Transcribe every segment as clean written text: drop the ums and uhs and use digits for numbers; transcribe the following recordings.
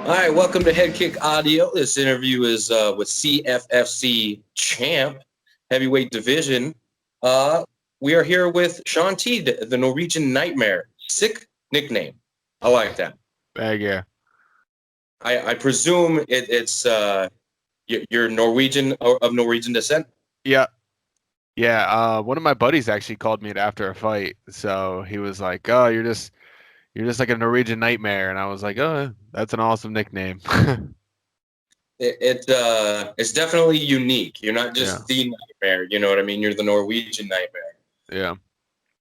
All right, welcome to HeadKick Audio. This interview is with CFFC champ, heavyweight division. We are here with Shawn T, the Norwegian Nightmare. Sick nickname. I like that. Yeah. I presume it's you're Norwegian of Norwegian descent. Yeah. One of my buddies actually called me after a fight. So he was like, "Oh, you're just like a Norwegian nightmare," and I was like, "Oh, that's an awesome nickname." It's definitely unique. You're not Yeah. just the Nightmare. You know what I mean? You're the Norwegian Nightmare. Yeah.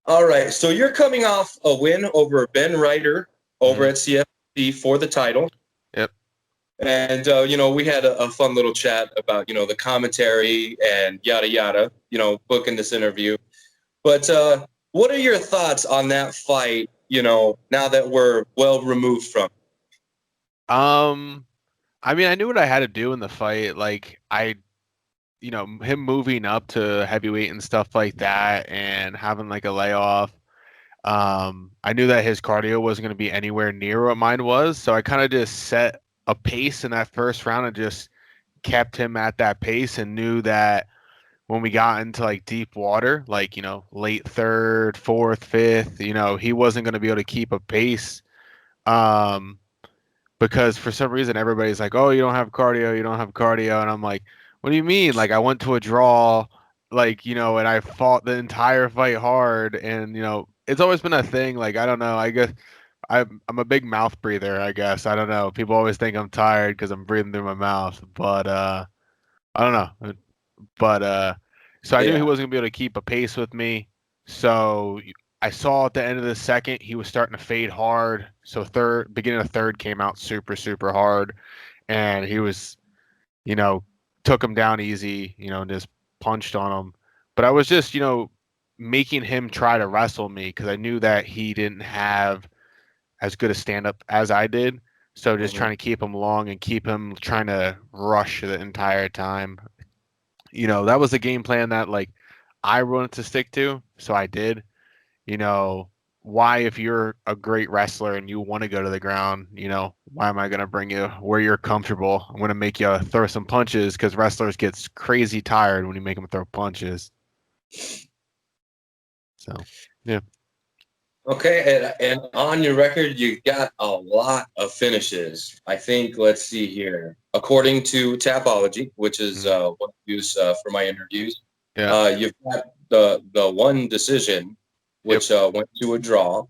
All right, so you're coming off a win over Ben Ryder over at CFFC for the title. Yep. And, we had a fun little chat about, the commentary and yada, yada, booking this interview. But what are your thoughts on that fight, now that we're well removed from it? I mean, I knew what I had to do in the fight. Like, him moving up to heavyweight and stuff like that and having like a layoff. I knew that his cardio wasn't going to be anywhere near what mine was. So I kind of just set a pace in that first round and just kept him at that pace and knew that when we got into like deep water, like, late third, fourth, fifth, he wasn't going to be able to keep a pace. Because for some reason everybody's like, "Oh, you don't have cardio, you don't have cardio." And I'm like, "What do you mean? Like I went to a draw, like, and I fought the entire fight hard and, it's always been a thing. Like, I don't know. I guess I'm a big mouth breather, I guess. I don't know. People always think I'm tired because I'm breathing through my mouth, but I don't know. But so I knew he wasn't gonna be able to keep a pace with me. So I saw at the end of the second he was starting to fade hard. So beginning of third came out super, super hard. And he was, took him down easy, and just punched on him. But I was just, making him try to wrestle me because I knew that he didn't have as good a stand up as I did. So just trying to keep him long and keep him trying to rush the entire time. That was the game plan that like I wanted to stick to. So I did. Why, if you're a great wrestler and you want to go to the ground, why am I going to bring you where you're comfortable? I'm going to make you throw some punches because wrestlers get crazy tired when you make them throw punches. So, yeah. Okay, and on your record, you got a lot of finishes. I think, let's see here. According to Tapology, which is what I use for my interviews, you've got the one decision, which went to a draw.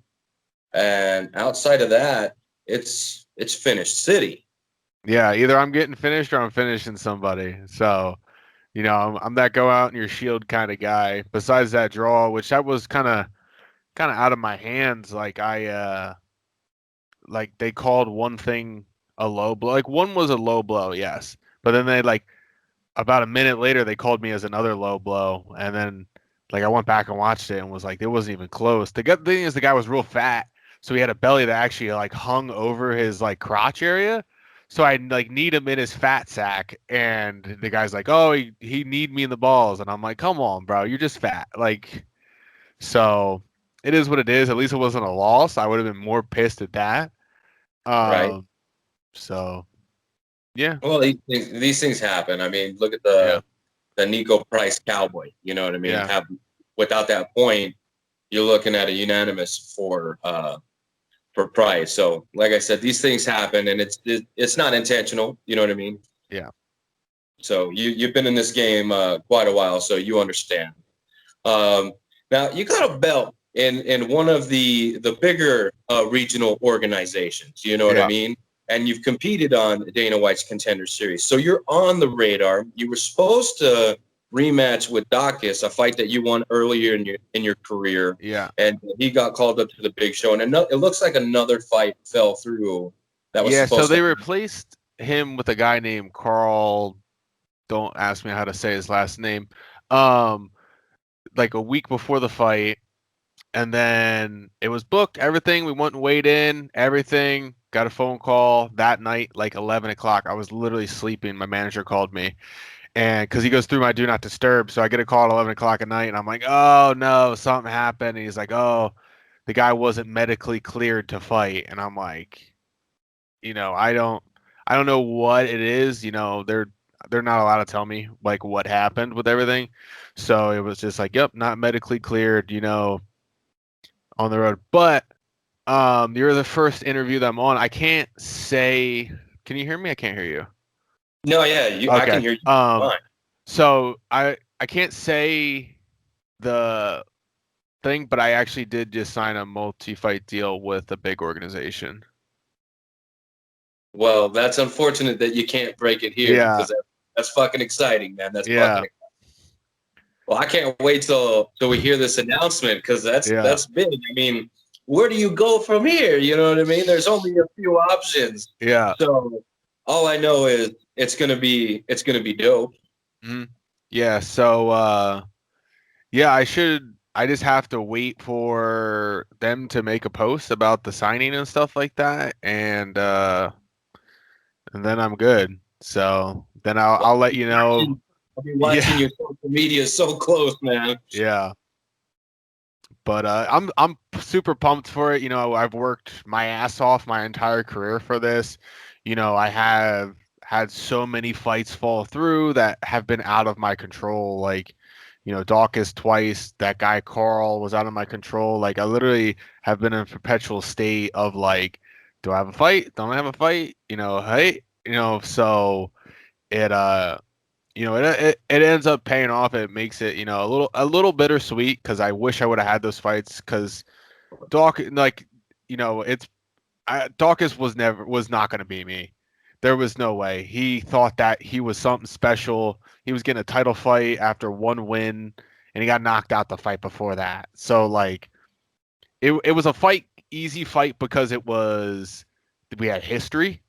And outside of that, it's finished city. Yeah, either I'm getting finished or I'm finishing somebody. So, I'm that go out in your shield kind of guy. Besides that draw, which that was kind of out of my hands. Like like they called one thing a low blow. Like one was a low blow, yes. But then they like about a minute later they called me as another low blow, and then like I went back and watched it and was like, it wasn't even close. The good thing is the guy was real fat, so he had a belly that actually like hung over his like crotch area. So I like need him in his fat sack, and the guy's like, "Oh, he need me in the balls," and I'm like, "Come on, bro, you're just fat." Like, so it is what it is. At least it wasn't a loss. I would have been more pissed at that. Right. So, yeah. Well, these things happen. I mean, look at the Nico Price Cowboy. You know what I mean? Yeah. Without that point, you're looking at a unanimous for Price. So, like I said, these things happen, and it's not intentional. You know what I mean? Yeah. So you've been in this game quite a while, so you understand. Now you got a belt in one of the bigger regional organizations. You know what I mean? And you've competed on Dana White's Contender Series, so you're on the radar. You were supposed to rematch with Dacus, a fight that you won earlier in your career. Yeah. And he got called up to the big show, and it looks like another fight fell through. That was so they to replaced him with a guy named Carl. Don't ask me how to say his last name. Like a week before the fight, and then it was booked. Everything, we went and weighed in. Everything, got a phone call that night, like 11 o'clock. I was literally sleeping. My manager called me, and because he goes through my do not disturb, so I get a call at 11 o'clock at night, and I'm like, "Oh no, something happened." And he's like, "Oh, the guy wasn't medically cleared to fight," and I'm like, I don't. I don't know what it is. They're not allowed to tell me like what happened with everything. So it was just like, yep, not medically cleared, on the road. But you're the first interview that I'm on. I can't say. Can you hear me? I can't hear you. No, yeah, I Okay. can hear you fine. So I can't say the thing, but I actually did just sign a multi-fight deal with a big organization. Well, that's unfortunate that you can't break it here Yeah. because that's fucking exciting, man. That's Yeah. fucking. Well, I can't wait till we hear this announcement because Yeah. that's big. I mean, where do you go from here? You know what I mean? There's only a few options. Yeah. So all I know is it's gonna be dope. Mhm. Yeah. So yeah, I just have to wait for them to make a post about the signing and stuff like that, and then I'm good. So then I'll let you know. I'll be watching Yeah. your social media so close, man. Yeah. But I'm super pumped for it. I've worked my ass off my entire career for this. I have had so many fights fall through that have been out of my control. Like, Dawkins twice. That guy Carl was out of my control. Like, I literally have been in a perpetual state of like, do I have a fight? Don't I have a fight? Hey, so it it ends up paying off. It makes it a little bittersweet because I wish I would have had those fights because it's Dawkins was not going to be me. There was no way. He thought that he was something special. He was getting a title fight after one win, and he got knocked out the fight before that. So like it was a easy fight because we had history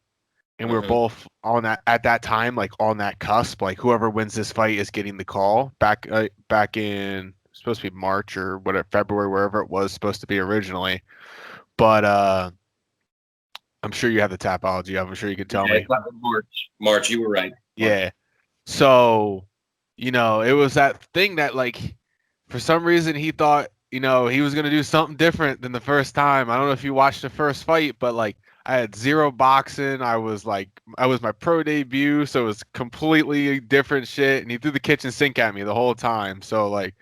and we were both on that at that time, like on that cusp. Like whoever wins this fight is getting the call. Back in supposed to be March or whatever, February, wherever it was supposed to be originally. But I'm sure you have the Tapology. I'm sure you can tell me. March, you were right. Yeah. So, it was that thing that like for some reason he thought, he was gonna do something different than the first time. I don't know if you watched the first fight, but like I had zero boxing. I was my pro debut, so it was completely different shit. And he threw the kitchen sink at me the whole time. So like,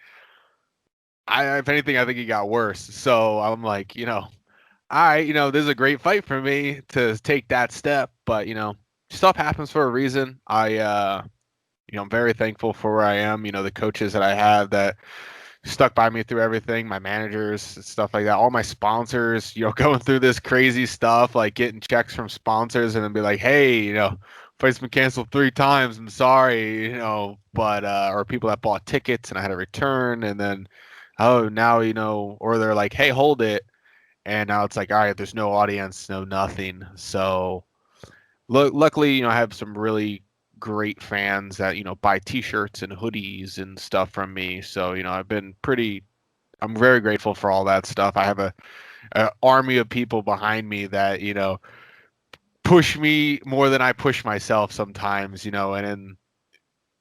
if anything, I think he got worse. So I'm like, all right, this is a great fight for me to take that step. But stuff happens for a reason. I'm very thankful for where I am. The coaches that I have that stuck by me through everything, my managers, stuff like that, all my sponsors, going through this crazy stuff, like getting checks from sponsors and then be like, hey, fight's been canceled 3 times. I'm sorry, but or people that bought tickets and I had to return, and then now or they're like, hey, hold it, and now it's like, all right, there's no audience, no nothing. So luckily, I have some really great fans that buy T-shirts and hoodies and stuff from me. So I'm very grateful for all that stuff. I have a army of people behind me that push me more than I push myself sometimes. And then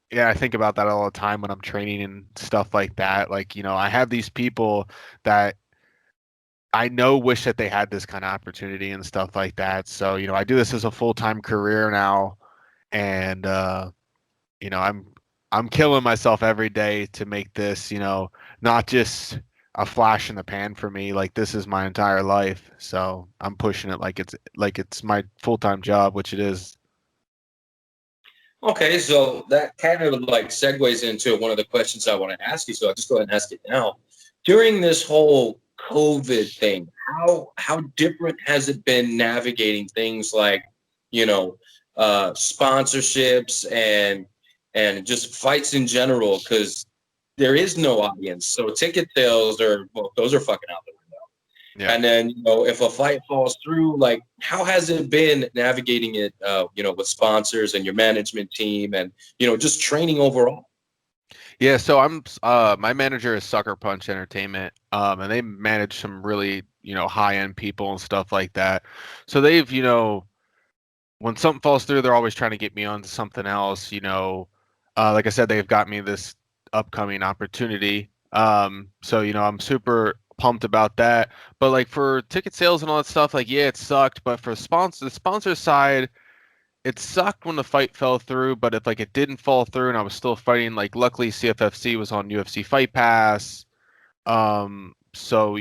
yeah, I think about that all the time when I'm training and stuff like that. Like I have these people that I know wish that they had this kind of opportunity and stuff like that. So I do this as a full-time career now, and I'm killing myself every day to make this not just a flash in the pan for me. Like this is my entire life, so I'm pushing it like it's my full-time job, which it is. Okay, so that kind of like segues into one of the questions I want to ask you. So I'll just go ahead and ask it now. During this whole COVID thing, how different has it been navigating things like, sponsorships and just fights in general? Because there is no audience, so ticket sales those are fucking out there. Yeah. And then, if a fight falls through, like, how has it been navigating it, with sponsors and your management team and, just training overall? Yeah, so my manager is Sucker Punch Entertainment, and they manage some really, high-end people and stuff like that. So they've, when something falls through, they're always trying to get me onto something else, like I said, they've got me this upcoming opportunity. So, I'm super pumped about that. But like for ticket sales and all that stuff, like, yeah, it sucked, but for the sponsor side, it sucked when the fight fell through, but if like it didn't fall through and I was still fighting, like luckily CFFC was on UFC Fight Pass. So,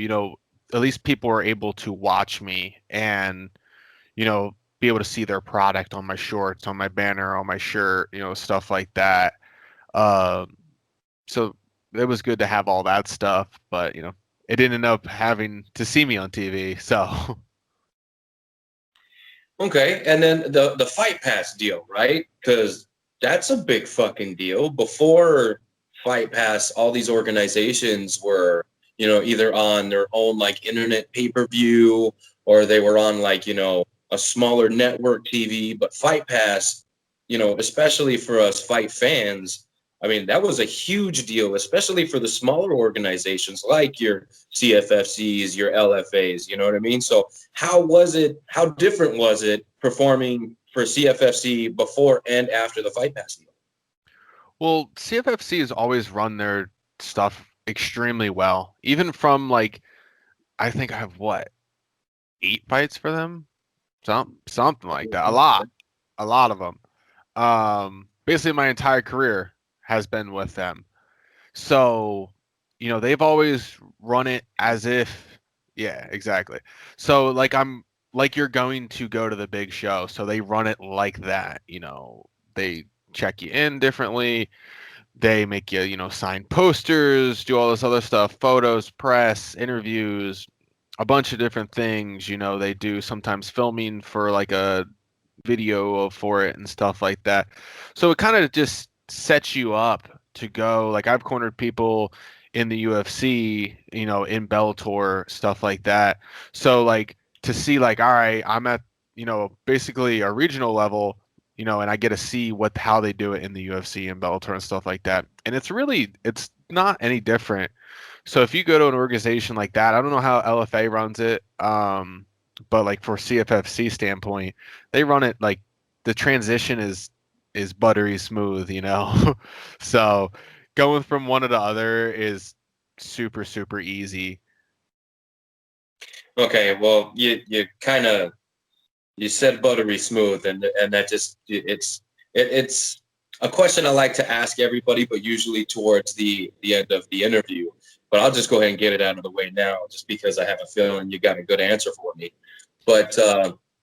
at least people were able to watch me and, be able to see their product on my shorts, on my banner, on my shirt, stuff like that. So it was good to have all that stuff, but it didn't end up having to see me on TV. So Okay, and then the Fight Pass deal, right? Because that's a big fucking deal. Before Fight Pass, all these organizations were, either on their own like internet pay-per-view or they were on like, a smaller network TV. But Fight Pass, especially for us fight fans, I mean, that was a huge deal, especially for the smaller organizations like your CFFCs, your LFAs, you know what I mean? So how different was it performing for CFFC before and after the Fight Pass deal? well, CFFC has always run their stuff extremely well. Even from like, I think I have what, 8 fights for them? Something like that. A lot of them. Basically my entire career has been with them. So, they've always run it as if, yeah, exactly. So like you're going to go to the big show. So they run it like that, they check you in differently. They make you, sign posters, do all this other stuff, photos, press, interviews, a bunch of different things. They do sometimes filming for like a video for it and stuff like that. So it kind of just sets you up to go. Like I've cornered people in the UFC, in Bellator, stuff like that. So like to see like, all right, I'm at, basically a regional level, and I get to see how they do it in the UFC and Bellator and stuff like that. And it's not any different. So if you go to an organization like that, I don't know how LFA runs it. But like for CFFC standpoint, they run it like the transition is buttery smooth, So going from one to the other is super, super easy. Okay, well, you said buttery smooth, and that just it's a question I like to ask everybody, but usually towards the end of the interview. But I'll just go ahead and get it out of the way now, just because I have a feeling you got a good answer for me. But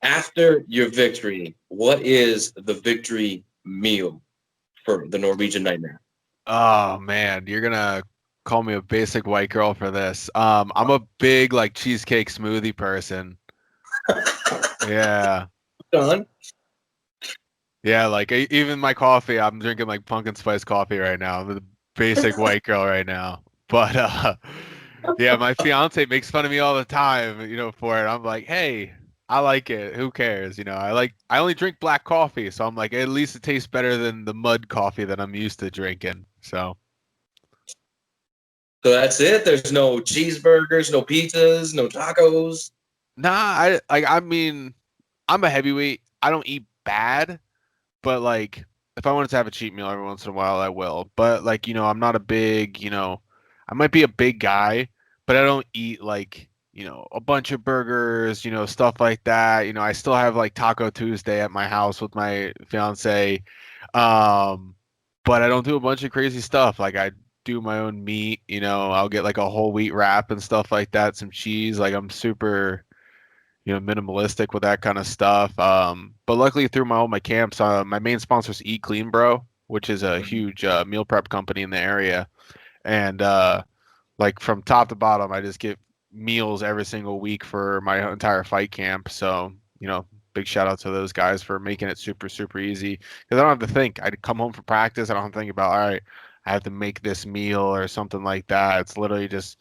after your victory, what is the victory meal for the Norwegian Nightmare? Oh man, you're gonna call me a basic white girl for this. I'm a big like cheesecake smoothie person. Yeah. Done. Yeah, like even my coffee, I'm drinking like pumpkin spice coffee right now. I'm a basic white girl right now. But yeah, my fiance makes fun of me all the time, for it. I'm like, "Hey, I like it. Who cares?" I only drink black coffee, so I'm like, at least it tastes better than the mud coffee that I'm used to drinking. So, So that's it. There's no cheeseburgers, no pizzas, no tacos. nah, I mean, I'm a heavyweight. I don't eat bad, but like if I wanted to have a cheat meal every once in a while, I will. But like, I'm not a big, I might be a big guy, but I don't eat like, a bunch of burgers, stuff like that. I still have like Taco Tuesday at my house with my fiance. Um, but I don't do a bunch of crazy stuff. Like I do my own meat, I'll get like a whole wheat wrap and stuff like that, some cheese. Like I'm super minimalistic with that kind of stuff. But luckily through all my camps, my main sponsor is Eat Clean Bro, which is a huge meal prep company in the area. And like from top to bottom, I just get meals every single week for my entire fight camp. So, big shout out to those guys for making it super, super easy. Because I don't have to think. I come home from practice. I don't have to think about, all right, I have to make this meal or something like that. It's literally just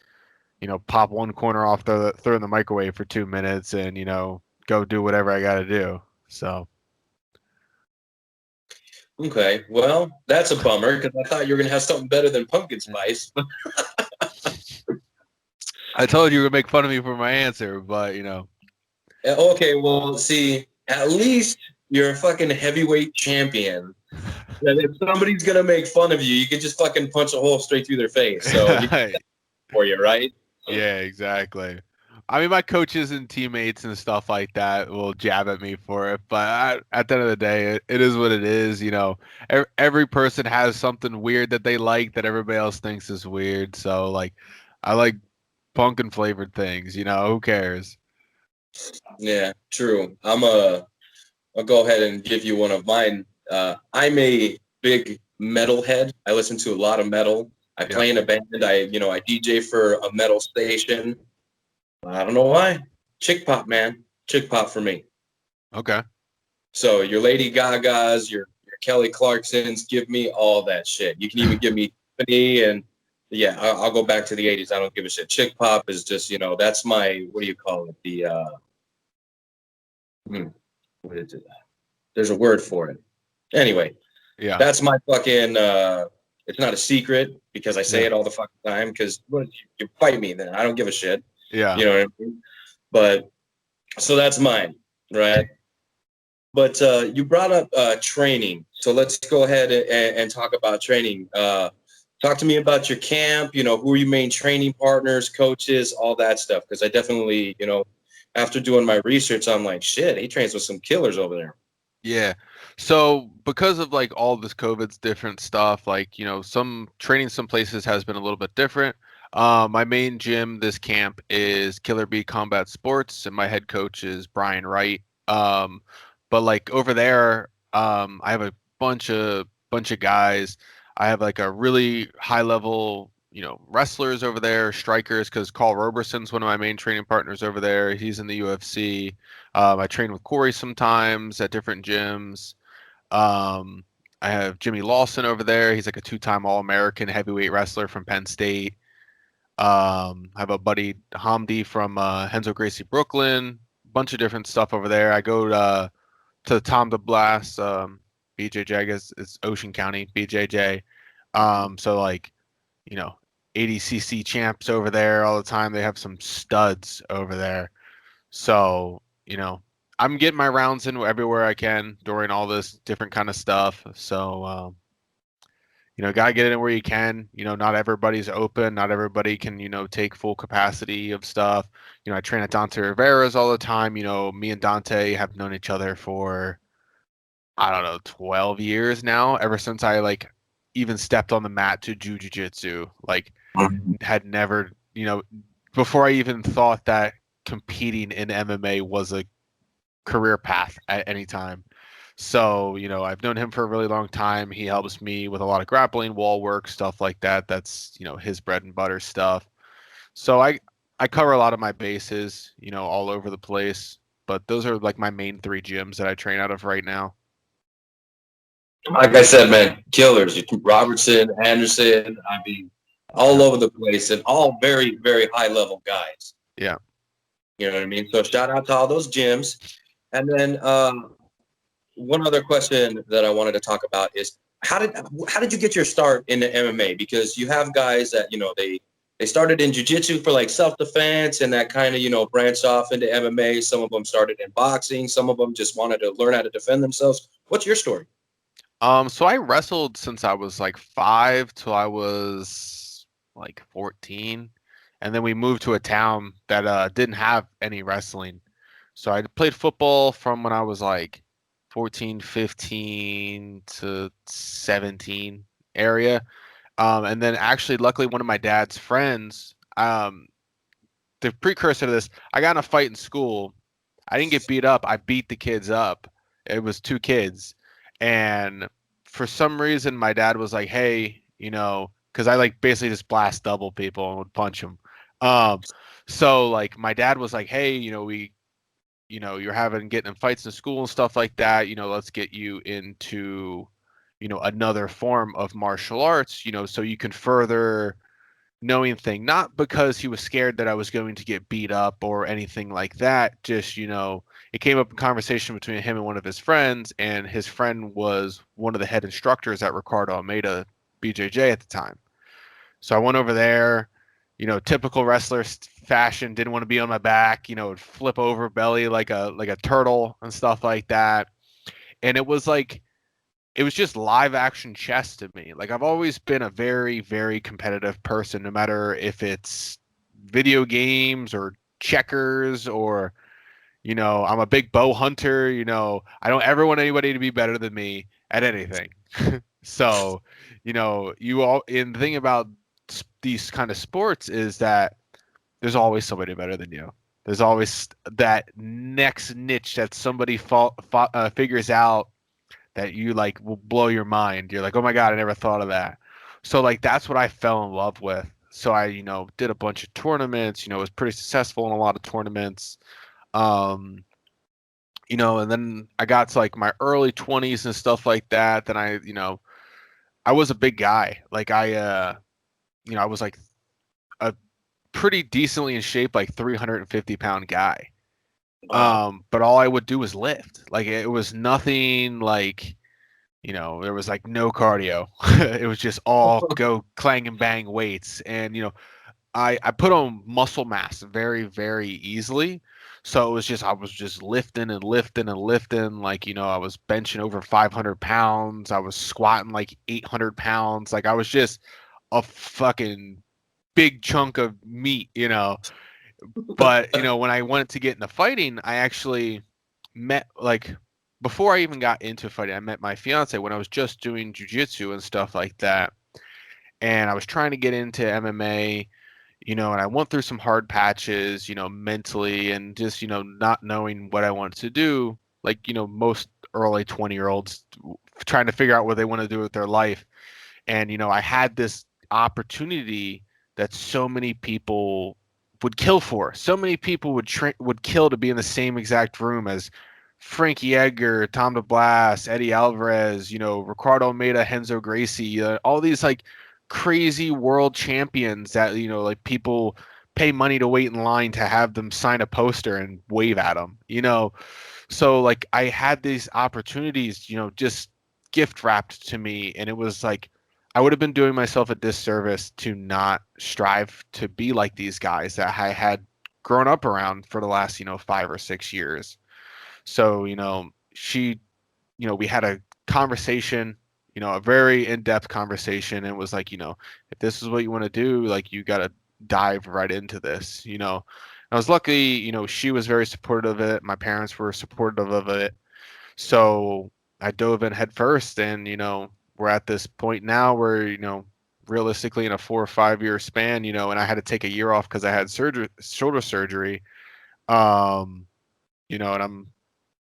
pop one corner off, throw in the microwave for 2 minutes, and go do whatever I got to do. So Okay, well, that's a bummer because I thought you were gonna have something better than pumpkin spice. I told you to make fun of me for my answer, but Okay, well, see, at least you're a fucking heavyweight champion. And if somebody's gonna make fun of you, you can just fucking punch a hole straight through their face. So you for you, right? yeah, exactly. I mean, my coaches and teammates and stuff like that will jab at me for it, but at the end of the day, it is what it is. Every person has something weird that they like that everybody else thinks is weird. So, like, I like pumpkin flavored things. Who cares? Yeah, true. I'll go ahead and give you one of mine. I'm a big metal head. I listen to a lot of metal. I Yeah. play in a band. I DJ for a metal station. I don't know why. Chick pop, man. Chick pop for me. Okay. So your Lady Gaga's, your Kelly Clarksons, give me all that shit. You can even give me Tiffany, and yeah, I'll go back to the 80s. I don't give a shit. Chick pop is just, that's my, what do you call it? What is it? There's a word for it. Anyway, Yeah. that's my fucking, it's not a secret because I say Yeah. it all the fucking time because you fight me then. I don't give a shit. Yeah. You know what I mean? But, so that's mine, right? But you brought up training. So let's go ahead and talk about training. Talk to me about your camp, who are your main training partners, coaches, all that stuff. Because I definitely, after doing my research, I'm like, shit, he trains with some killers over there. Yeah. So because of like all this COVID's different stuff, like, some training some places has been a little bit different. My main gym this camp is Killer Bee Combat Sports, and my head coach is Brian Wright. But like over there, I have a bunch of guys. I have like a really high level, wrestlers over there, strikers, because Carl Roberson's one of my main training partners over there. He's in the UFC. I train with Corey sometimes at different gyms. Um, I have Jimmy Lawson over there. He's like a two-time All-American heavyweight wrestler from Penn State. I have a buddy Hamdi from Henzo Gracie Brooklyn. Bunch of different stuff over there. I go to the Tom the Blast, BJJ. I guess it's Ocean County BJJ. So like, you know, 80cc champs over there all the time. They have some studs over there. So, I'm getting my rounds in everywhere I can during all this different kind of stuff. So, gotta get it in where you can. Not everybody's open. Not everybody can, take full capacity of stuff. I train at Dante Rivera's all the time. Me and Dante have known each other for, I don't know, 12 years now, ever since I like even stepped on the mat to jiu-jitsu. Like, had never, before I even thought that competing in MMA was a career path at any time. So, I've known him for a really long time. He helps me with a lot of grappling, wall work, stuff like that. That's, his bread and butter stuff. So I cover a lot of my bases, all over the place. But those are like my main three gyms that I train out of right now. Like I said, man, killers. Robertson, Anderson, I mean, all over the place and all very, very high level guys. Yeah. You know what I mean? So shout out to all those gyms. And then one other question that I wanted to talk about is how did you get your start into MMA? Because you have guys that, they started in jiu-jitsu for like self-defense and that kind of, branched off into MMA. Some of them started in boxing. Some of them just wanted to learn how to defend themselves. What's your story? So I wrestled since I was like 5 till I was like 14. And then we moved to a town that didn't have any wrestling. So I played football from when I was like 14, 15 to 17 area. And then actually, luckily, one of my dad's friends, the precursor to this, I got in a fight in school. I didn't get beat up. I beat the kids up. It was 2 kids. And for some reason, my dad was like, hey, because I like basically just blast double people and would punch them. So like my dad was like, hey, you're getting in fights in school and stuff like that. Let's get you into, another form of martial arts, so you can further knowing thing, not because he was scared that I was going to get beat up or anything like that. Just, it came up in conversation between him and one of his friends, and his friend was one of the head instructors at Ricardo Almeida BJJ at the time. So I went over there, typical wrestler fashion, didn't want to be on my back, would flip over belly like a turtle and stuff like that. And it was just live action chess to me. Like I've always been a very, very competitive person, no matter if it's video games or checkers or, I'm a big bow hunter. I don't ever want anybody to be better than me at anything. So, and the thing about these kind of sports is that there's always somebody better than you. There's always that next niche that somebody figures out that you like will blow your mind. You're like, oh my God, I never thought of that. So like that's what I fell in love with. So I, did a bunch of tournaments, was pretty successful in a lot of tournaments. And then I got to like my early 20s and stuff like that. Then I was a big guy. Like I was like a pretty decently in shape, like 350-pound guy. Wow. But all I would do was lift. Like it was nothing like, there was like no cardio. It was just all go clang and bang weights. And, I put on muscle mass very, very easily. So I was just lifting and lifting and lifting. Like, I was benching over 500 pounds. I was squatting like 800 pounds. Like I was just a fucking big chunk of meat, But, when I wanted to get into fighting, I actually met, like, before I even got into fighting, I met my fiance when I was just doing jiu-jitsu and stuff like that. And I was trying to get into MMA, and I went through some hard patches, mentally and just, not knowing what I wanted to do. Like, most early 20-year-olds trying to figure out what they want to do with their life. And, I had this opportunity that so many people would kill for. So many people would kill to be in the same exact room as Frankie Edgar, Tom DeBlas, Eddie Alvarez, Ricardo Almeida, Renzo Gracie, all these like crazy world champions that, like people pay money to wait in line to have them sign a poster and wave at them, So like I had these opportunities, just gift wrapped to me. And it was like, I would have been doing myself a disservice to not strive to be like these guys that I had grown up around for the last, 5 or 6 years. So, we had a conversation, a very in-depth conversation. And it was like, if this is what you want to do, like you got to dive right into this, I was lucky, she was very supportive of it. My parents were supportive of it. So I dove in head first and, we're at this point now where, realistically in a 4 or 5 year span, and I had to take a year off because I had shoulder surgery. And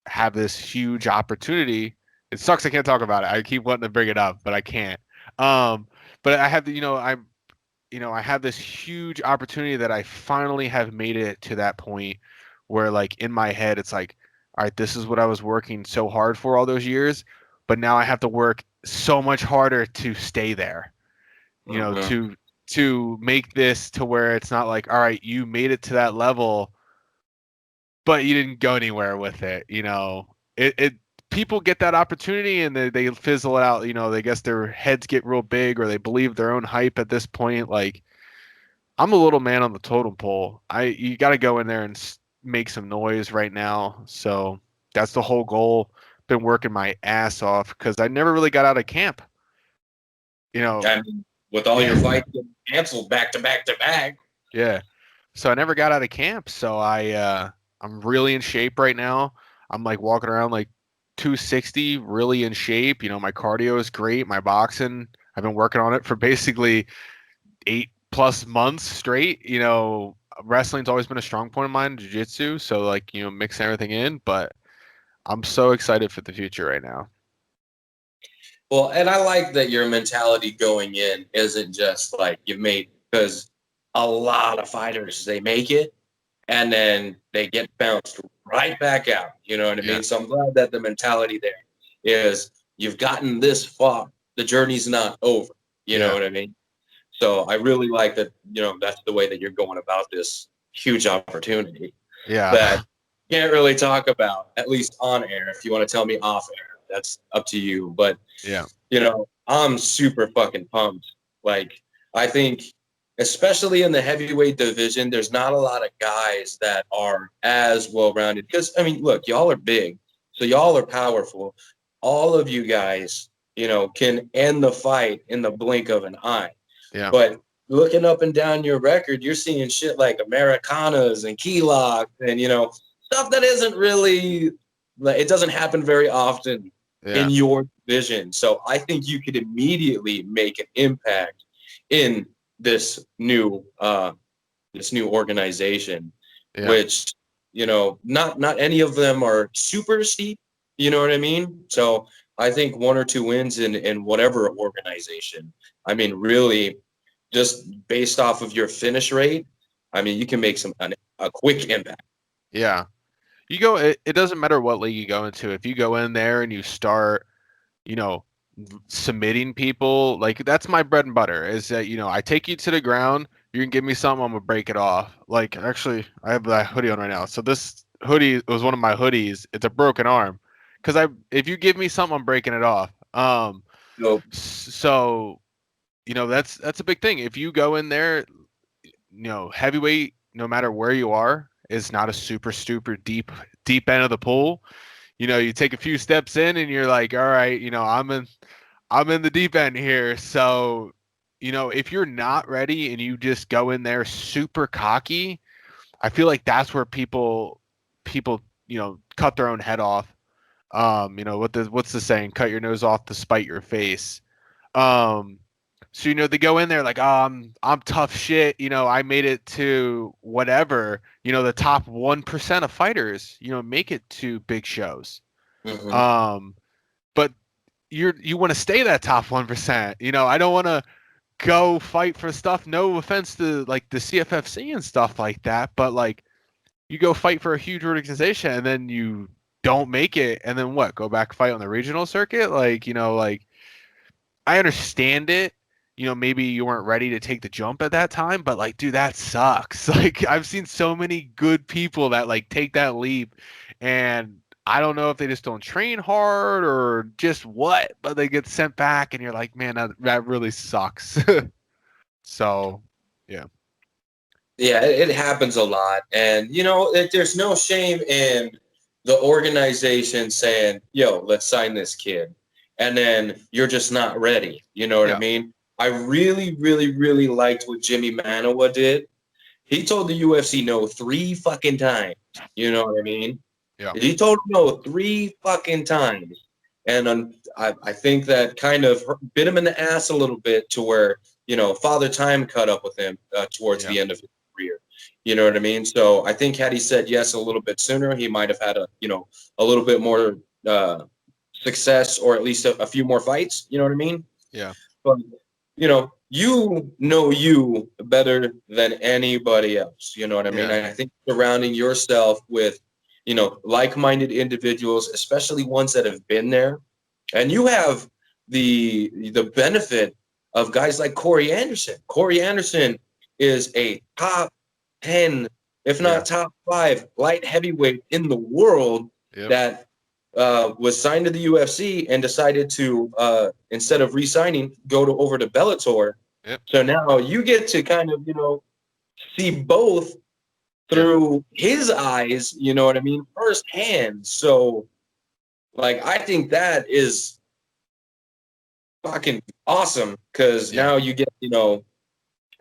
have this huge opportunity. It sucks I can't talk about it. I keep wanting to bring it up, but I can't. But I have I have this huge opportunity that I finally have made it to that point where like in my head it's like, all right, this is what I was working so hard for all those years, but now I have to work so much harder to stay there, to make this to where it's not like, all right, you made it to that level, but you didn't go anywhere with it. It people get that opportunity and they fizzle out. They guess their heads get real big or they believe their own hype at this point. Like I'm a little man on the totem pole. You got to go in there and make some noise right now. So that's the whole goal. Been working my ass off because I never really got out of camp. I mean, with all your fights canceled back to back to back. Yeah. So I never got out of camp. So I'm really in shape right now. I'm like walking around like 260, really in shape. My cardio is great. My boxing, I've been working on it for basically 8+ months straight. Wrestling's always been a strong point of mine, jiu-jitsu. So like, mixing everything in, but I'm so excited for the future right now. Well, and I like that your mentality going in isn't just like you made, because a lot of fighters, they make it and then they get bounced right back out. You know what I mean? So I'm glad that the mentality there is you've gotten this far. The journey's not over. You know what I mean? So I really like that, that's the way that you're going about this huge opportunity. Yeah. That can't really talk about, at least on air. If you want to tell me off air, that's up to you. But, I'm super fucking pumped. Like, I think, especially in the heavyweight division, there's not a lot of guys that are as well-rounded. Because, I mean, look, y'all are big. So y'all are powerful. All of you guys, can end the fight in the blink of an eye. Yeah. But looking up and down your record, you're seeing shit like Americanas and key lock and, stuff that isn't really, like, it doesn't happen very often in your division. So I think you could immediately make an impact in this new organization, which, not any of them are super steep. You know what I mean? So I think 1 or 2 wins in whatever organization, I mean, really just based off of your finish rate, I mean, you can make a quick impact. Yeah. It doesn't matter what league you go into. If you go in there and you start, submitting people, like, that's my bread and butter, is that, I take you to the ground, you can give me something, I'm gonna break it off. Like, actually, I have that hoodie on right now. So this hoodie was one of my hoodies. It's a broken arm. Because if you give me something, I'm breaking it off. Nope. So, that's a big thing. If you go in there, heavyweight, no matter where you are, is not a super deep end of the pool. You take a few steps in and you're like, all right, I'm in the deep end here. So, if you're not ready and you just go in there super cocky, I feel like that's where people, cut their own head off. What's the saying? Cut your nose off to spite your face. So, they go in there like, I'm tough shit. I made it to whatever, the top 1% of fighters, make it to big shows. Mm-hmm. But you want to stay that top 1%. I don't want to go fight for stuff. No offense to like the CFFC and stuff like that, but like, you go fight for a huge organization and then you don't make it, and then what? Go back fight on the regional circuit? Like, I understand it. Maybe you weren't ready to take the jump at that time, but like, dude, that sucks. Like, I've seen so many good people that like take that leap, and I don't know if they just don't train hard or just what, but they get sent back, and you're like, man, that really sucks. So, yeah. Yeah, it happens a lot. And, there's no shame in the organization saying, yo, let's sign this kid. And then you're just not ready. You know what I mean? I really, really, really liked what Jimmy Manawa did. He told the UFC no 3 fucking times. You know what I mean? Yeah. He told him no 3 fucking times. And I think that kind of bit him in the ass a little bit to where, Father Time caught up with him towards the end of his career. You know what I mean? So I think had he said yes a little bit sooner, he might have had a little bit more success, or at least a few more fights. You know what I mean? Yeah. But, you know you better than anybody else. You know what I mean? Yeah. I think surrounding yourself with, like-minded individuals, especially ones that have been there. And you have the benefit of guys like Corey Anderson. Corey Anderson is a top 10, if not top 5 light heavyweight in the world that was signed to the UFC and decided to, instead of re-signing, go over to Bellator. Yep. So now you get to kind of, see both through his eyes, you know what I mean, firsthand. So, like, I think that is fucking awesome, because now you get,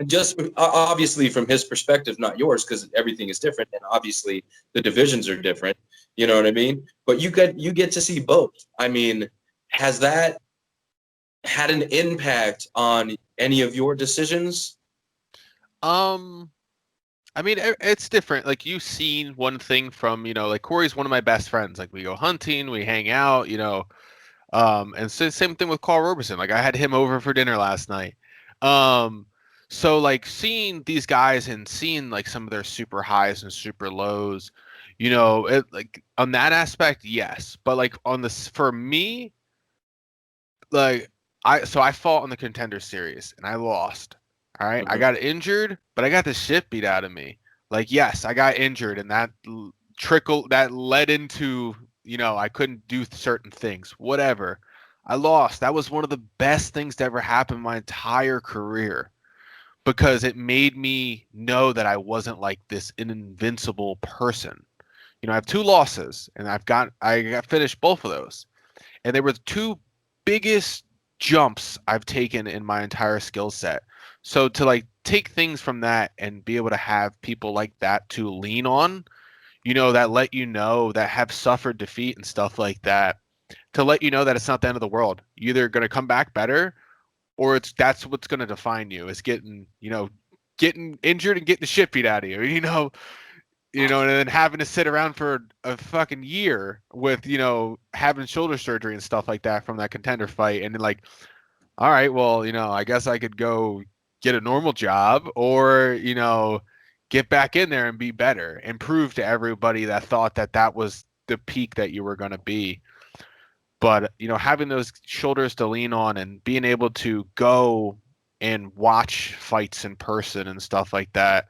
just obviously from his perspective, not yours, because everything is different, and obviously the divisions are different. You know what I mean? But you get to see both. I mean, has that had an impact on any of your decisions? I mean, it's different. Like, you've seen one thing from, like, Corey's one of my best friends. Like, we go hunting, we hang out, and so same thing with Carl Roberson. Like, I had him over for dinner last night. So like, seeing these guys and seeing like some of their super highs and super lows, it, like, on that aspect, yes. But like on this, for me, like, I fought on the Contender Series and I lost. All right. I got injured, but I got the shit beat out of me. Like, yes, I got injured, and that led into, I couldn't do certain things, whatever. I lost. That was one of the best things to ever happen in my entire career, because it made me know that I wasn't like this invincible person. I have 2 losses, and I got finished both of those. And they were the 2 biggest jumps I've taken in my entire skill set. So to like take things from that and be able to have people like that to lean on, that let that have suffered defeat and stuff like that, to let you know that it's not the end of the world. You're either going to come back better, or that's what's going to define you, is getting injured and getting the shit beat out of you, and then having to sit around for a fucking year with, having shoulder surgery and stuff like that from that contender fight. And then like, all right, well, I guess I could go get a normal job, or, get back in there and be better and prove to everybody that thought that that was the peak that you were going to be. But, having those shoulders to lean on and being able to go and watch fights in person and stuff like that,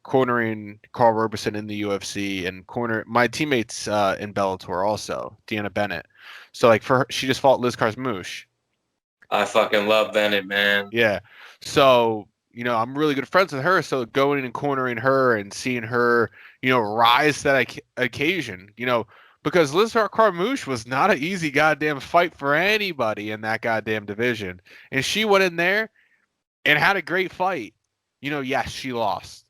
cornering Carl Roberson in the UFC and corner my teammates in Bellator also, Deanna Bennett. So like she just fought Liz Karsmouche. I fucking love Bennett, man. Yeah. So, I'm really good friends with her. So going and cornering her and seeing her, rise to that occasion, because Liz Carmouche was not an easy goddamn fight for anybody in that goddamn division. And she went in there and had a great fight. Yes, she lost,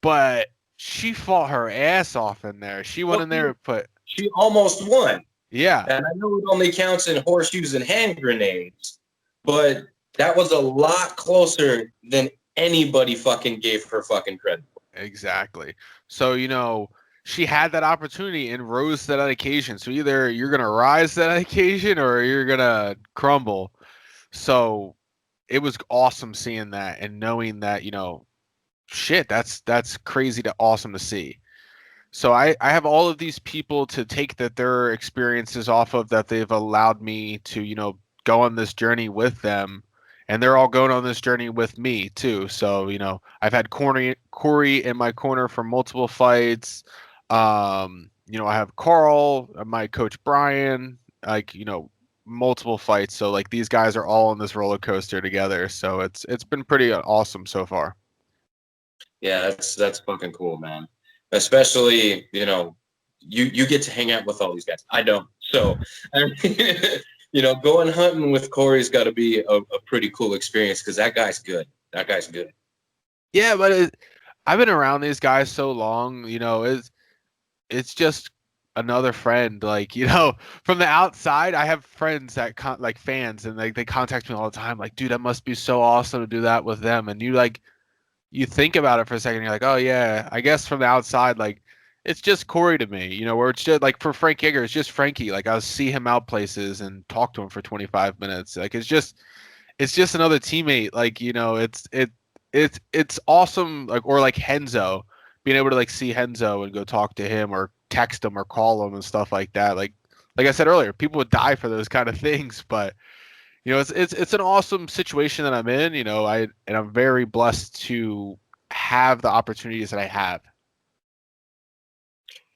but she fought her ass off in there. She went in there and she almost won. Yeah. And I know it only counts in horseshoes and hand grenades, but that was a lot closer than anybody fucking gave her fucking credit. Exactly. So, she had that opportunity and rose to that occasion. So either you're going to rise to that occasion or you're going to crumble. So it was awesome seeing that and knowing that, shit, that's crazy to awesome to see. So I have all of these people to take their experiences off of, that they've allowed me to, go on this journey with them. And they're all going on this journey with me too. So, I've had Corey in my corner for multiple fights. I have Carl, my coach Brian, multiple fights. So like these guys are all on this roller coaster together. So it's been pretty awesome so far. Yeah, that's fucking cool, man. Especially, you get to hang out with all these guys. I don't. So, going hunting with Corey's got to be a pretty cool experience, because that guy's good. That guy's good. Yeah, but I've been around these guys so long, it's just another friend. Like, from the outside, I have friends that like fans, and like they contact me all the time. Like, dude, that must be so awesome to do that with them. And you think about it for a second, you're like, oh yeah, I guess from the outside, like, it's just Corey to me, where it's just like for Frank Yeager, it's just Frankie. Like I'll see him out places and talk to him for 25 minutes. Like it's just another teammate. Like, it's awesome. Like, or like Henzo, being able to like see Henzo and go talk to him or text him or call him and stuff like that. Like I said earlier, people would die for those kind of things, but it's an awesome situation that I'm in, and I'm very blessed to have the opportunities that I have.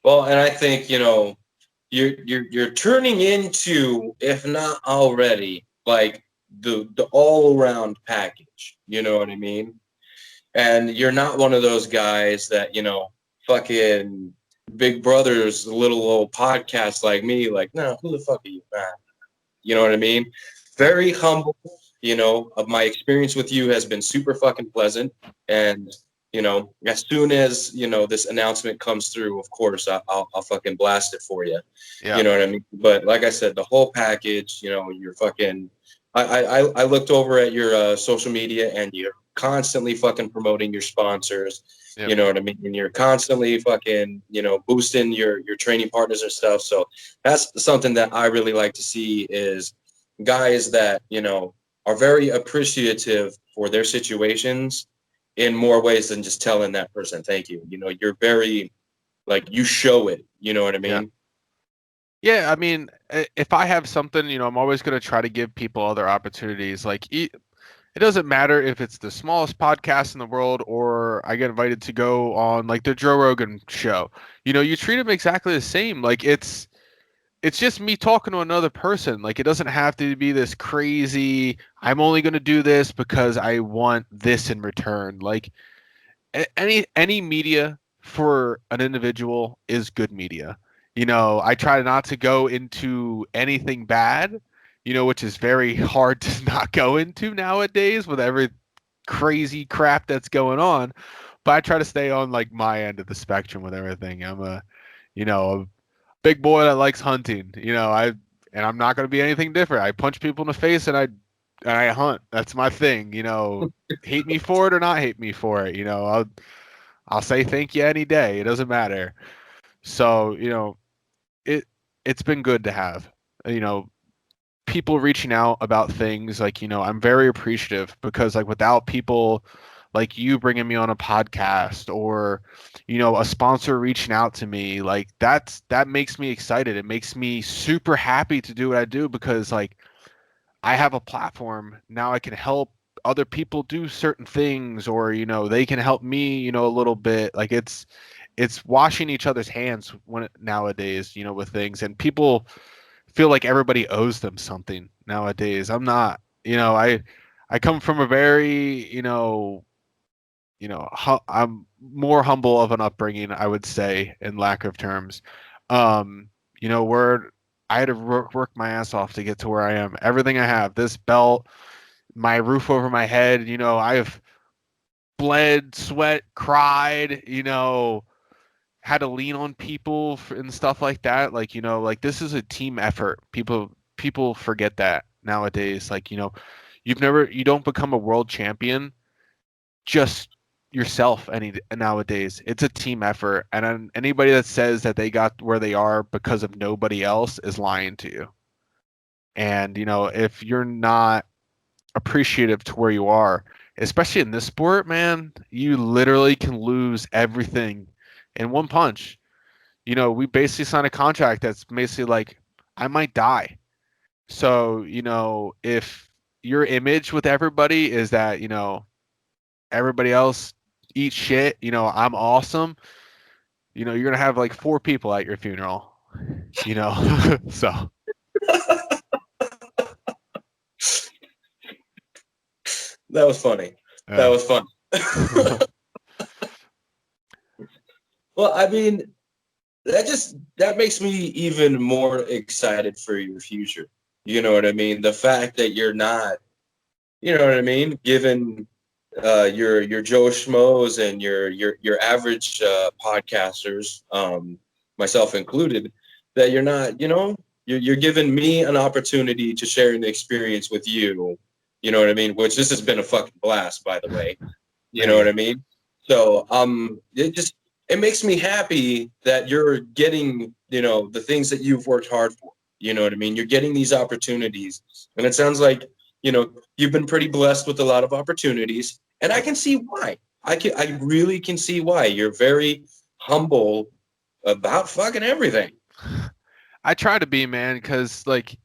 Well, and I think, you're turning into, if not already, like the all around package. You know what I mean? And you're not one of those guys that, fucking Big Brother's little old podcast like me, like, no, who the fuck are you, man? You know what I mean? Very humble. My experience with you has been super fucking pleasant. And, as soon as, this announcement comes through, of course, I'll fucking blast it for you. Yeah. You know what I mean? But like I said, the whole package, you're fucking, I looked over at your social media, and you're constantly fucking promoting your sponsors. Yep. You know what I mean? And you're constantly fucking, boosting your training partners and stuff. So that's something that I really like to see, is guys that, are very appreciative for their situations in more ways than just telling that person thank you. You're very, like, you show it. You know what I mean? Yeah, I mean, if I have something, I'm always going to try to give people other opportunities. Like, it doesn't matter if it's the smallest podcast in the world or I get invited to go on, like, the Joe Rogan show. You treat them exactly the same. Like, it's just me talking to another person. Like, it doesn't have to be this crazy, I'm only going to do this because I want this in return. Like, any media for an individual is good media. I try not to go into anything bad, which is very hard to not go into nowadays with every crazy crap that's going on, but I try to stay on like my end of the spectrum with everything. I'm a, a big boy that likes hunting. And I'm not going to be anything different. I punch people in the face and I hunt. That's my thing. Hate me for it or not hate me for it. I'll say thank you any day. It doesn't matter. So, it's been good to have, people reaching out about things like, I'm very appreciative because like without people like you bringing me on a podcast or, a sponsor reaching out to me, like that makes me excited. It makes me super happy to do what I do because like I have a platform now. I can help other people do certain things or, they can help me, a little bit. Like it's washing each other's hands nowadays, with things, and people feel like everybody owes them something nowadays. I'm not, I come from a very, I'm more humble of an upbringing, I would say, in lack of terms. Where I had to work my ass off to get to where I am. Everything I have, this belt, my roof over my head, I've bled, sweat, cried, had to lean on people and stuff like that. Like, like this is a team effort. People forget that nowadays. Like, you don't become a world champion just yourself nowadays. It's a team effort. And anybody that says that they got where they are because of nobody else is lying to you. And, if you're not appreciative to where you are, especially in this sport, man, you literally can lose everything in one punch. We basically signed a contract that's basically like, I might die. So, if your image with everybody is that, everybody else eats shit, I'm awesome, you're going to have like 4 people at your funeral, so. That was funny. That was fun. Well, I mean, that makes me even more excited for your future. You know what I mean? The fact that you're not, you know what I mean, given your Joe Schmoes and your average podcasters, myself included, that you're not, you're giving me an opportunity to share an experience with you. You know what I mean? Which this has been a fucking blast, by the way. You know what I mean? So it makes me happy that you're getting, the things that you've worked hard for. You know what I mean? You're getting these opportunities. And it sounds like, you've been pretty blessed with a lot of opportunities. And I can see why. I really can see why. You're very humble about fucking everything. I try to be, man, because like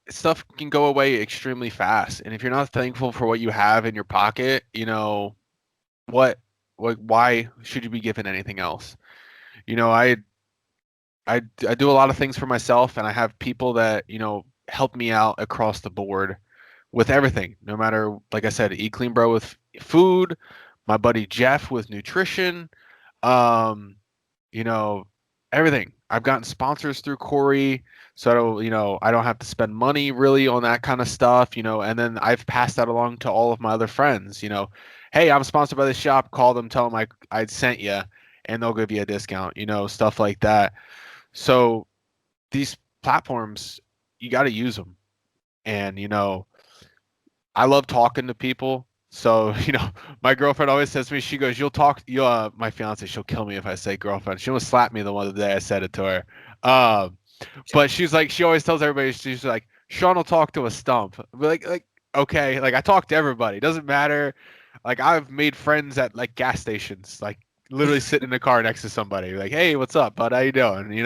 stuff can go away extremely fast. And if you're not thankful for what you have in your pocket, why should you be given anything else? I do a lot of things for myself, and I have people that, help me out across the board with everything, no matter, like I said, Eat Clean Bro with food, my buddy Jeff with nutrition, um, everything. I've gotten sponsors through Corey, so I don't have to spend money really on that kind of stuff, and then I've passed that along to all of my other friends, hey, I'm sponsored by this shop, call them, tell them I sent you, and they'll give you a discount, stuff like that. So these platforms, you got to use them. And, I love talking to people. So, my girlfriend always says to me, she goes, my fiance, she'll kill me if I say girlfriend. She almost slapped me the one day I said it to her. But she's like, she always tells everybody, she's like, Shawn will talk to a stump. Like, okay. Like I talk to everybody. It doesn't matter. Like I've made friends at like gas stations, like literally sitting in the car next to somebody like, hey, what's up, bud? How you doing?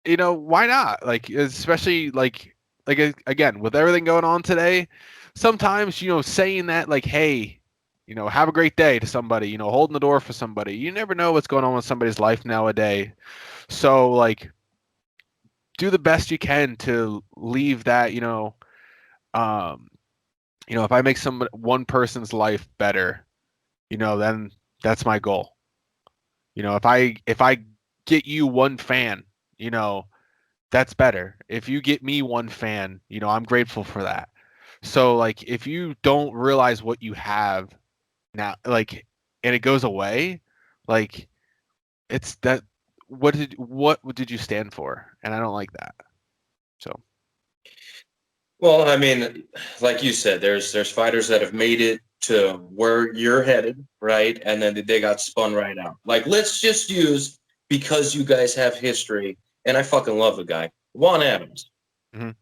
Why not? Like, especially like again, with everything going on today, sometimes, saying that like, hey, have a great day to somebody, holding the door for somebody. You never know what's going on with somebody's life nowadays. So like, do the best you can to leave that, if I make one person's life better, then that's my goal. If I get you one fan, that's better. If you get me one fan, I'm grateful for that. So like if you don't realize what you have now, like, and it goes away, like it's that what did you stand for? And I don't like that. So Well, I mean, like you said, there's fighters that have made it to where you're headed, right? And then they got spun right out. Like, let's just use, because you guys have history, and I fucking love the guy, Juan Adams, mhm.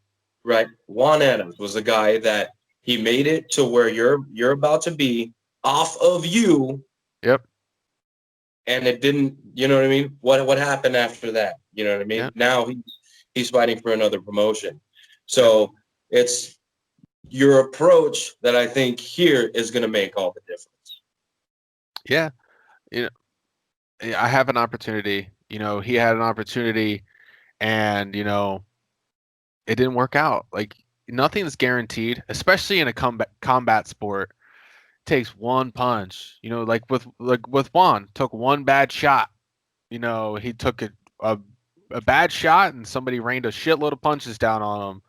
right? Juan Adams was the guy that he made it to where you're about to be off of you, Yep. and it didn't. You know what I mean? What happened after that? You know what I mean? Yep. Now he's fighting for another promotion. Yep. So it's your approach that I think here is going to make all the difference. Yeah. You know, I have an opportunity. You know, he had an opportunity, and it didn't work out. Like nothing's guaranteed, especially in a combat sport. It takes one punch. Like with Juan, took one bad shot. He took a bad shot, and somebody rained a shitload of punches down on him.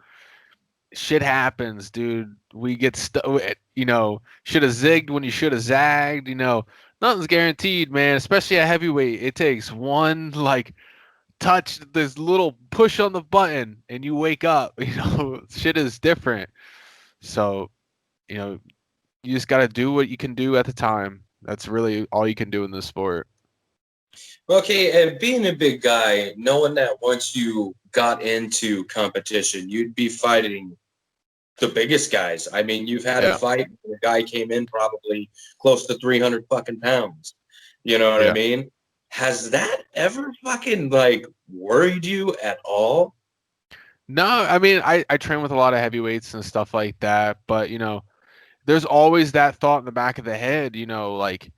Shit happens, dude. We get stuck. Should have zigged when you should have zagged. Nothing's guaranteed, man. Especially at heavyweight, it takes one like touch, this little push on the button, and you wake up. Shit is different. So, you just got to do what you can do at the time. That's really all you can do in this sport. Okay, and being a big guy, knowing that once you got into competition, you'd be fighting the biggest guys. I mean, you've had a Yeah. fight where a guy came in probably close to 300 fucking pounds. You know what I Yeah. mean? Has that ever fucking like worried you at all? No, I mean, I train with a lot of heavyweights and stuff like that, but there's always that thought in the back of the head, like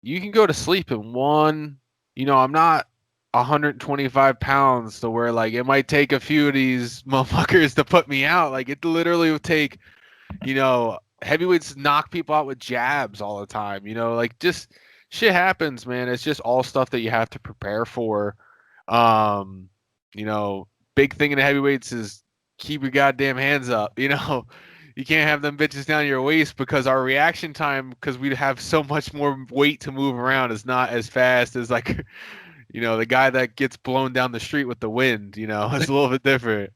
you can go to sleep in one, I'm not 125 pounds to where like it might take a few of these motherfuckers to put me out. Like it literally would take, heavyweights knock people out with jabs all the time, like just shit happens, man. It's just all stuff that you have to prepare for. Um, you know, Big thing in the heavyweights is keep your goddamn hands up, You can't have them bitches down your waist because our reaction time, because we have so much more weight to move around, is not as fast as like, the guy that gets blown down the street with the wind. It's a little bit different.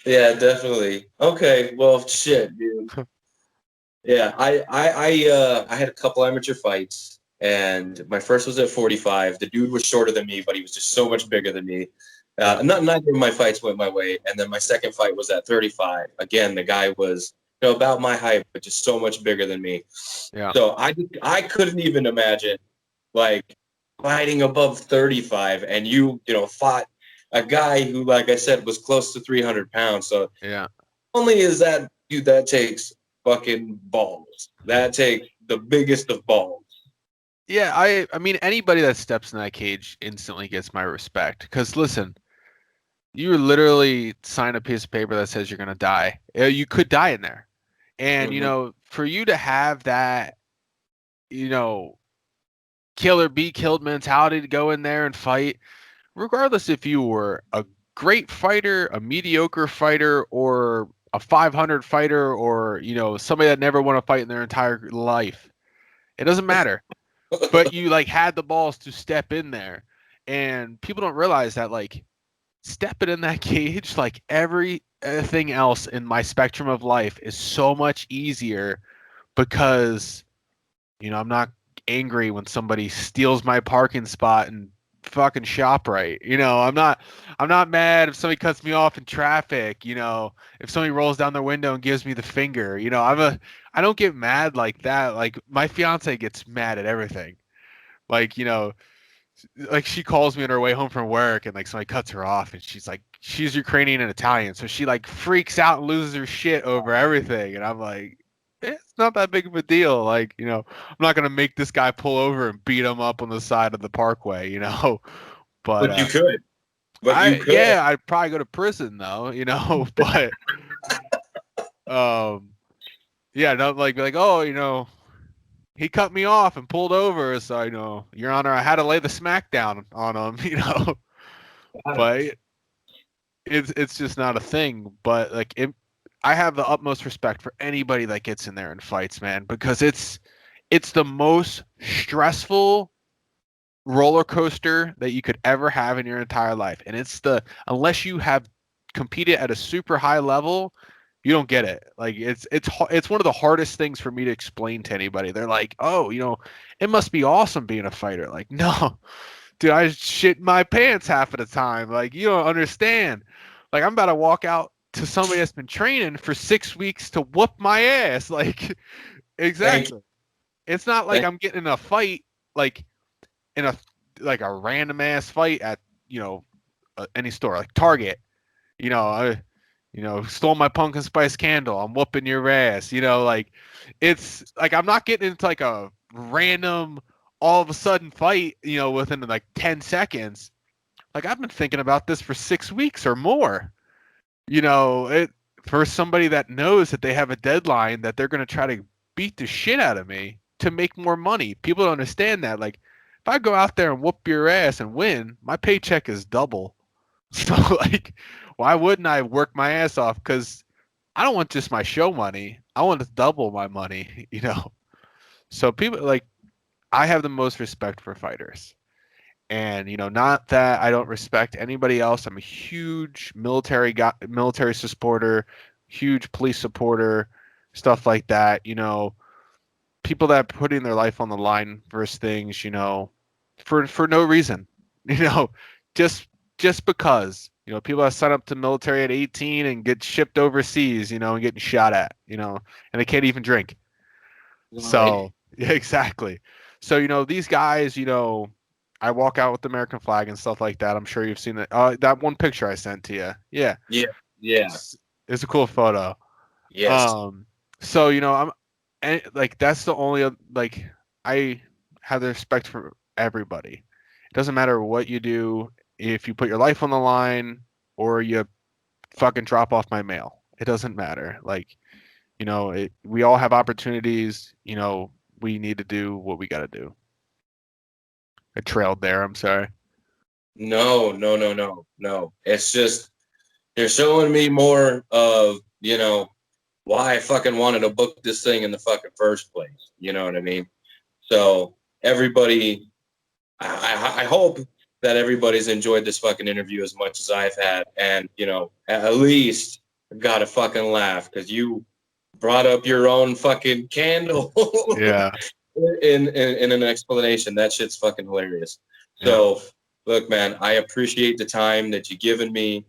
Yeah, definitely. Okay, well, shit, dude. Yeah, I had a couple amateur fights, and my first was at 45. The dude was shorter than me, but he was just so much bigger than me. Yeah. Neither of my fights went my way, and then my second fight was at 35. Again, the guy was about my height, but just so much bigger than me. Yeah. So I couldn't even imagine like fighting above 35, and fought a guy who, like I said, was close to 300 pounds. So Yeah. only is that, dude, that takes fucking balls. That takes the biggest of balls. Yeah, I mean anybody that steps in that cage instantly gets my respect. Because listen, you literally sign a piece of paper that says you're gonna die. You could die in there, and Mhm. for you to have that, you know, kill or be killed mentality to go in there and fight, regardless if you were a great fighter, a mediocre fighter, or a 500 fighter, or somebody that never won a fight in their entire life. It doesn't matter. But you like had the balls to step in there, and people don't realize that like stepping in that cage, like everything else in my spectrum of life, is so much easier because I'm not angry when somebody steals my parking spot and fucking shop right. I'm not mad if somebody cuts me off in traffic, if somebody rolls down their window and gives me the finger. I don't get mad like that. Like my fiance gets mad at everything. Like, like she calls me on her way home from work and like somebody cuts her off and she's Ukrainian and Italian, so she like freaks out and loses her shit over everything, and I'm like, it's not that big of a deal. Like, I'm not gonna make this guy pull over and beat him up on the side of the parkway, but But you could. But you could. I'd probably go to prison though, but um yeah, not like oh, he cut me off and pulled over, so Your Honor, I had to lay the smack down on him, but it's just not a thing. But like I have the utmost respect for anybody that gets in there and fights, man, because it's the most stressful roller coaster that you could ever have in your entire life. And unless you have competed at a super high level, you don't get it. Like it's one of the hardest things for me to explain to anybody. They're like, "Oh, it must be awesome being a fighter." Like, no, dude, I shit my pants half of the time. Like, you don't understand. Like, I'm about to walk out to somebody that's been training for 6 weeks to whoop my ass. Like, exactly. It's not like I'm getting in a fight, like in a random ass fight at any store, like Target. I stole my pumpkin spice candle. I'm whooping your ass. Like it's like I'm not getting into like a random all of a sudden fight, within like 10 seconds. Like I've been thinking about this for 6 weeks or more. It for somebody that knows that they have a deadline that they're going to try to beat the shit out of me to make more money. People don't understand that. Like if I go out there and whoop your ass and win, my paycheck is double. So like, why wouldn't I work my ass off? Because I don't want just my show money. I want to double my money. So people like I have the most respect for fighters. And not that I don't respect anybody else. I'm a huge military supporter, huge police supporter, stuff like that. People that are putting their life on the line versus things, for no reason, just because, people that sign up to military at 18 and get shipped overseas, and getting shot at, and they can't even drink. Right. So yeah, exactly. So, these guys, I walk out with the American flag and stuff like that. I'm sure you've seen that. That one picture I sent to you. Yeah. Yeah. It's a cool photo. Yes. So and like that's the only like I have the respect for everybody. It doesn't matter what you do, if you put your life on the line or you fucking drop off my mail. It doesn't matter. Like, we all have opportunities. We need to do what we got to do. I trailed there. I'm sorry. No. It's just you're showing me more of why I fucking wanted to book this thing in the fucking first place. You know what I mean? So everybody, I hope that everybody's enjoyed this fucking interview as much as I've had, and at least got a fucking laugh because you brought up your own fucking candle. Yeah. in an explanation. That shit's fucking hilarious. So look, man, I appreciate the time that you've given me.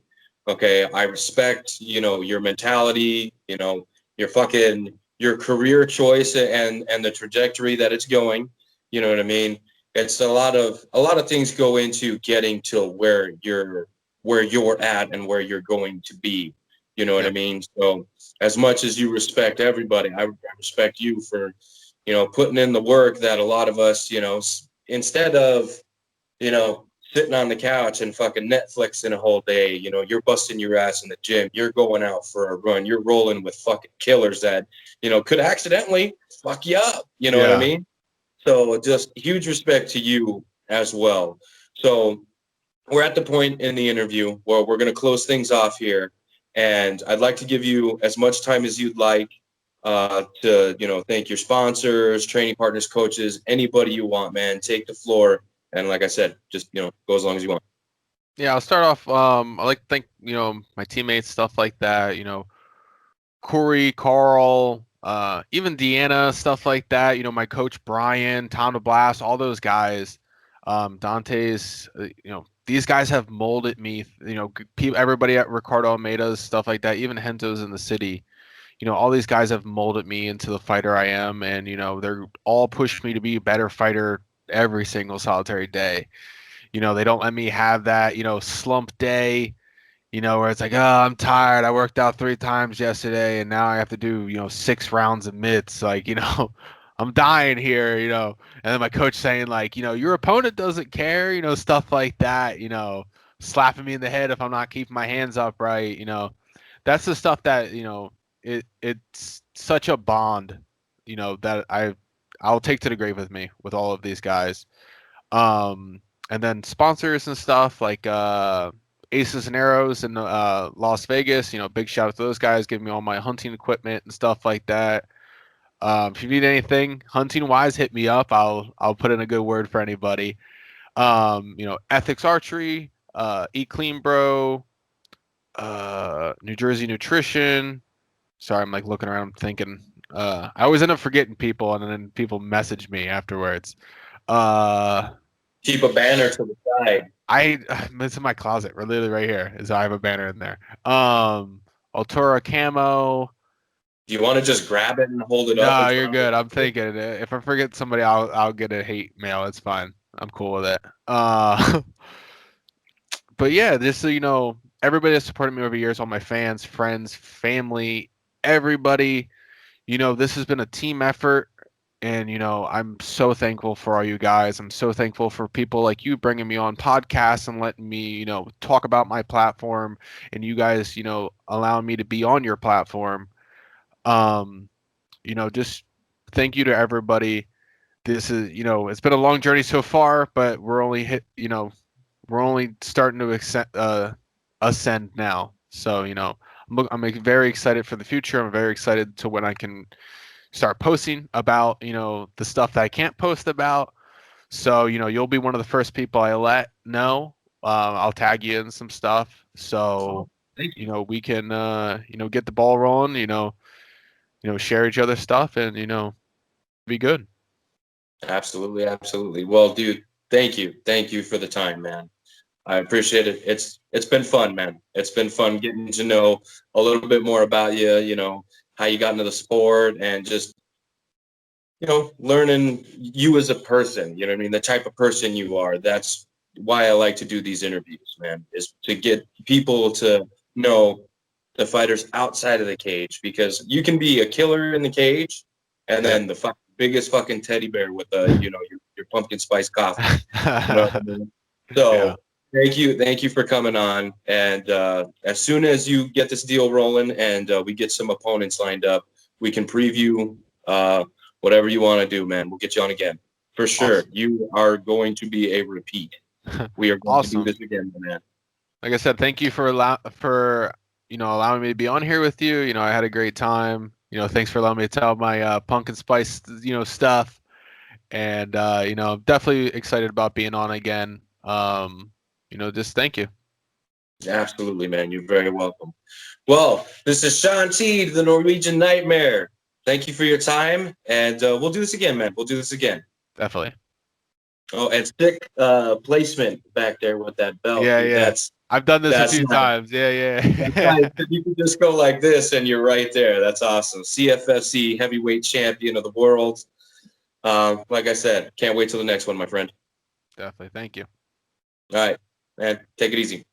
Okay, I respect, your mentality, your career choice and the trajectory that it's going. You know what I mean? It's a lot of things go into getting to where you're at and where you're going to be. You know what I mean? So as much as you respect everybody, I respect you for, putting in the work that a lot of us, instead of, sitting on the couch and fucking Netflixing a whole day, you're busting your ass in the gym. You're going out for a run. You're rolling with fucking killers that, could accidentally fuck you up. You know what I mean? So just huge respect to you as well. So we're at the point in the interview where we're going to close things off here. And I'd like to give you as much time as you'd like to, thank your sponsors, training partners, coaches, anybody you want, man. Take the floor. And like I said, just, go as long as you want. Yeah, I'll start off. I like to thank, my teammates, stuff like that, Corey, Carl, even Deanna, stuff like that. My coach, Brian, Tom DeBlas, all those guys, Dante's, these guys have molded me, everybody at Ricardo Almeida's, stuff like that, even Hento's in the city. All these guys have molded me into the fighter I am, and they're all pushed me to be a better fighter every single solitary day. They don't let me have that, slump day, where it's like, oh, I'm tired. I worked out 3 times yesterday and now I have to do, 6 rounds of mitts. Like, I'm dying here, and then my coach saying like, your opponent doesn't care, stuff like that, slapping me in the head if I'm not keeping my hands up right. That's the stuff that, it's such a bond, that I'll take to the grave with me with all of these guys. And then sponsors and stuff like Aces and Arrows in Las Vegas. Big shout out to those guys, giving me all my hunting equipment and stuff like that. If you need anything hunting wise, hit me up. I'll put in a good word for anybody. Ethics Archery, Eat Clean Bro, New Jersey Nutrition. Sorry, I'm like looking around thinking. I always end up forgetting people, and then people message me afterwards. Keep a banner to the side. It's in my closet, literally right here. I have a banner in there. Altura Camo. Do you want to just grab it and hold it up? No, you're good. I'm thinking if I forget somebody, I'll get a hate mail. It's fine. I'm cool with it. But yeah, just so you know, everybody that's supported me over the years, all my fans, friends, family, everybody, this has been a team effort. And, I'm so thankful for all you guys. I'm so thankful for people like you bringing me on podcasts and letting me, talk about my platform, and you guys, allowing me to be on your platform. Just thank you to everybody. This is, it's been a long journey so far, but we're only we're only starting to ascend now. So, I'm very excited for the future. I'm very excited to when I can start posting about, the stuff that I can't post about. So, you'll be one of the first people I let know. I'll tag you in some stuff. So, we can, get the ball rolling, share each other's stuff and, be good. Absolutely. Absolutely. Well, dude, thank you. Thank you for the time, man. I appreciate it. It's been fun, man. It's been fun getting to know a little bit more about you, how you got into the sport, and just, learning you as a person, what I mean? The type of person you are. That's why I like to do these interviews, man, is to get people to know the fighters outside of the cage, because you can be a killer in the cage and then the biggest fucking teddy bear with your pumpkin spice coffee. You know what I mean? So yeah. Thank you for coming on. And as soon as you get this deal rolling and we get some opponents lined up, we can preview whatever you want to do, man. We'll get you on again for sure. Awesome. You are going to be a repeat. We are going to do this again, man. Like I said, thank you for allowing me to be on here with you. I had a great time. Thanks for allowing me to tell my pumpkin spice stuff. And I'm definitely excited about being on again. Just thank you. Absolutely, man. You're very welcome. Well, this is Shawn T, the Norwegian Nightmare. Thank you for your time, and we'll do this again, man. We'll do this again. Definitely. Oh, and stick placement back there with that belt. Yeah, dude, yeah. I've done this a few times. Yeah. Nice. You can just go like this, and you're right there. That's awesome. CFFC Heavyweight Champion of the world. Like I said, can't wait till the next one, my friend. Definitely. Thank you. All right, man. Take it easy.